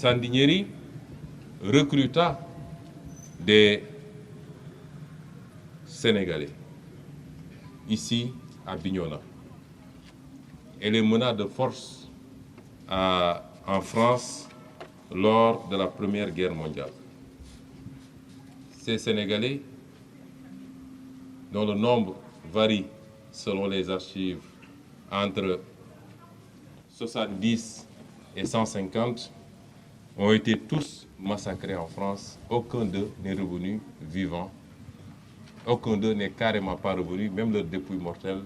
Sandiniéry recruta des Sénégalais ici à Bignona et les mena de force en France lors de la Première Guerre mondiale. Ces Sénégalais, dont le nombre varie selon les archives entre 70 et 150, ont été tous massacrés en France. Aucun d'eux n'est revenu vivant. Aucun d'eux n'est carrément pas revenu. Même leurs dépouilles mortelles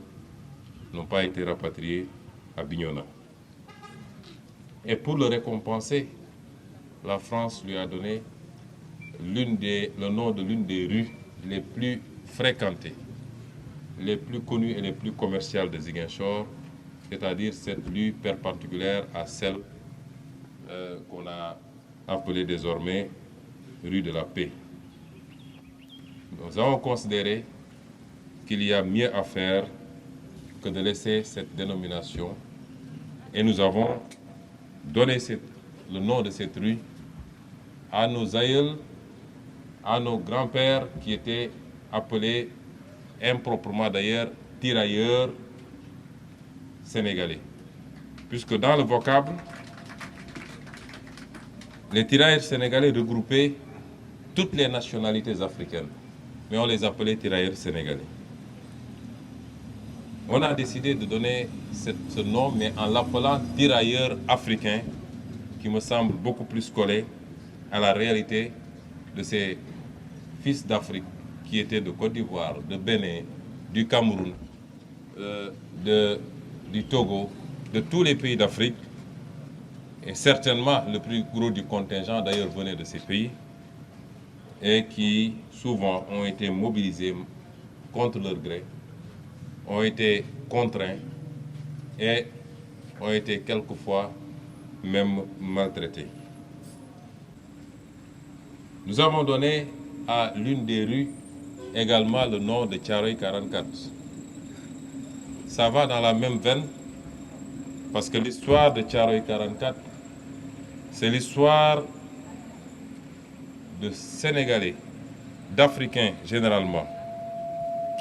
n'ont pas été rapatriées à Bignona. Et pour le récompenser, la France lui a donné le nom de l'une des rues les plus fréquentées, les plus connues et les plus commerciales de Ziguinchor, c'est-à-dire cette rue perpendiculaire à celle qu'on a appelée désormais rue de la Paix. Nous avons considéré qu'il y a mieux à faire que de laisser cette dénomination et nous avons donné le nom de cette rue à nos aïeuls, à nos grands-pères qui étaient appelés improprement d'ailleurs tirailleurs sénégalais. Puisque dans le vocable, les tirailleurs sénégalais regroupaient toutes les nationalités africaines, mais on les appelait tirailleurs sénégalais. On a décidé de donner ce nom, mais en l'appelant tirailleurs africains, qui me semble beaucoup plus collé à la réalité de ces fils d'Afrique qui étaient de Côte d'Ivoire, de Bénin, du Cameroun, du Togo, de tous les pays d'Afrique. Et certainement, le plus gros du contingent d'ailleurs venait de ces pays et qui souvent ont été mobilisés contre leur gré, ont été contraints et ont été quelquefois même maltraités. Nous avons donné à l'une des rues également le nom de Thiaroye 44. Ça va dans la même veine parce que l'histoire de Thiaroye 44, c'est l'histoire de Sénégalais, d'Africains généralement,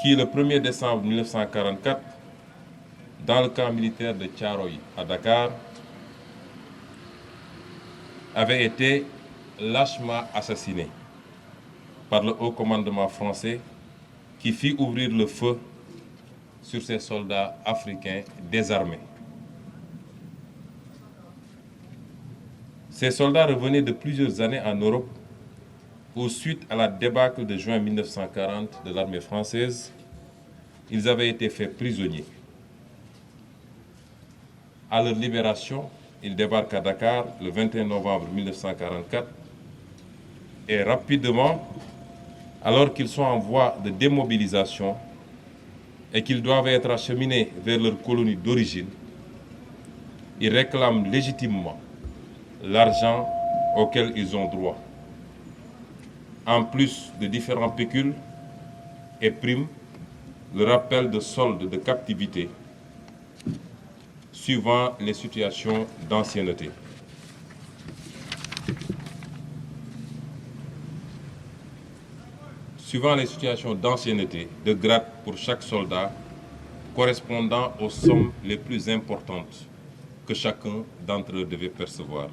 qui le 1er décembre 1944, dans le camp militaire de Thiaroye à Dakar, avaient été lâchement assassinés par le haut commandement français qui fit ouvrir le feu sur ces soldats africains désarmés. Ces soldats revenaient de plusieurs années en Europe où, suite à la débâcle de juin 1940 de l'armée française, ils avaient été faits prisonniers. À leur libération, ils débarquent à Dakar le 21 novembre 1944 et rapidement, alors qu'ils sont en voie de démobilisation et qu'ils doivent être acheminés vers leur colonie d'origine, ils réclament légitimement l'argent auquel ils ont droit, en plus de différents pécules et primes, le rappel de soldes de captivité suivant les situations d'ancienneté. Suivant les situations d'ancienneté, de grade pour chaque soldat, correspondant aux sommes les plus importantes que chacun d'entre eux devait percevoir.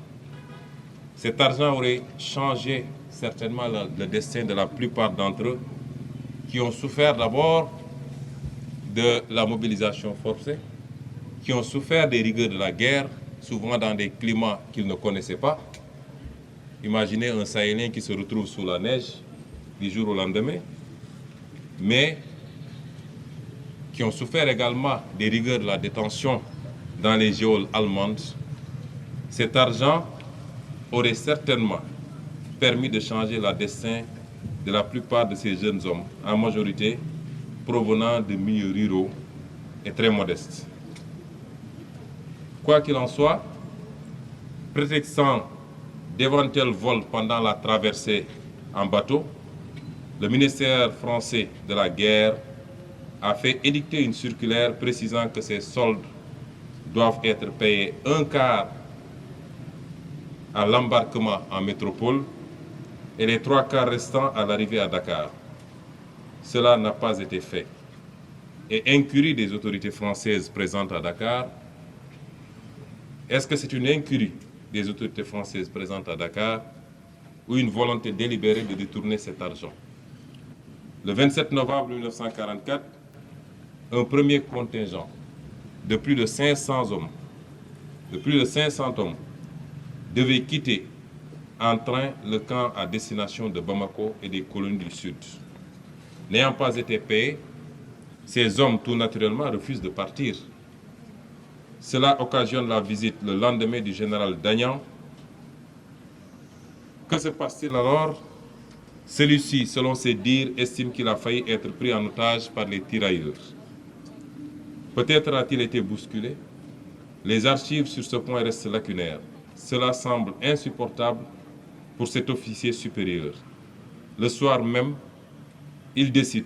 Cet argent aurait changé certainement le destin de la plupart d'entre eux qui ont souffert d'abord de la mobilisation forcée, qui ont souffert des rigueurs de la guerre, souvent dans des climats qu'ils ne connaissaient pas. Imaginez un Sahélien qui se retrouve sous la neige du jour au lendemain, mais qui ont souffert également des rigueurs de la détention dans les geôles allemandes. Cet argent aurait certainement permis de changer le destin de la plupart de ces jeunes hommes, en majorité provenant de milieux ruraux et très modestes. Quoi qu'il en soit, prétextant d'éventuels vols pendant la traversée en bateau, le ministère français de la guerre a fait édicter une circulaire précisant que ces soldes doivent être payés un quart à l'embarquement en métropole et les 3 quarts restants à l'arrivée à Dakar. Cela n'a pas été fait. Et incurie des autorités françaises présentes à Dakar, est-ce que c'est une incurie des autorités françaises présentes à Dakar ou une volonté délibérée de détourner cet argent? Le 27 novembre 1944, un premier contingent de plus de 500 hommes, devait quitter en train le camp à destination de Bamako et des colonies du Sud. N'ayant pas été payés, ces hommes tout naturellement refusent de partir. Cela occasionne la visite le lendemain du général Dagnan. Que se passe-t-il alors? Celui-ci, selon ses dires, estime qu'il a failli être pris en otage par les tirailleurs. Peut-être a-t-il été bousculé? Les archives sur ce point restent lacunaires. Cela semble insupportable pour cet officier supérieur. Le soir même, il décide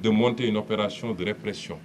de monter une opération de répression.